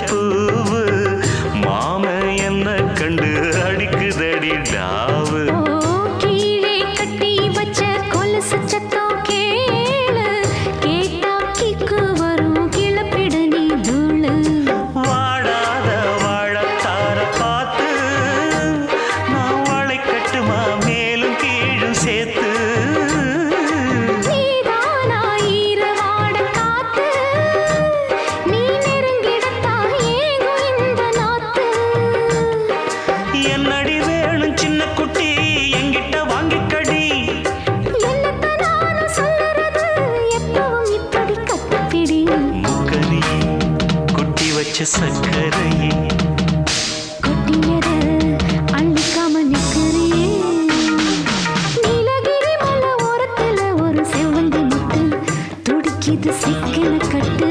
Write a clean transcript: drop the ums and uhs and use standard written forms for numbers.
பூவு மாம என்ன கண்டு அடிக்குதடி டாவு. கீழே கட்டி வச்ச கொலுசு சத்தம் கேளு, கேட்டா கிக்கு வரும் கிளப்பிட நீ தூளு. வாடாத வாழத்தார பார்த்து நான் வாழை கட்டுமா மேலும் கீழும் சேர்த்து. நீதானா ஈரவாட காத்து, நீ நெருங்கிடத்தான் ஏங்கும் இந்த நாத்து. என்னடி வேணும் சின்ன குட்டி என்கிட்ட வாங்கிக்கடி. என்னத்த நானும் சொல்லுறது, எப்பவும் இப்படி கத்திப்பிடி. முக்கரி குட்டி வச்ச சக்கரையே கொட்டியத அள்ளிக்காம நிக்கிறியே. நீலகிரி மலை ஓரத்துல ஒரு செவ்வந்தி முட்டு துடிக்குது சிக்கன கட்டு.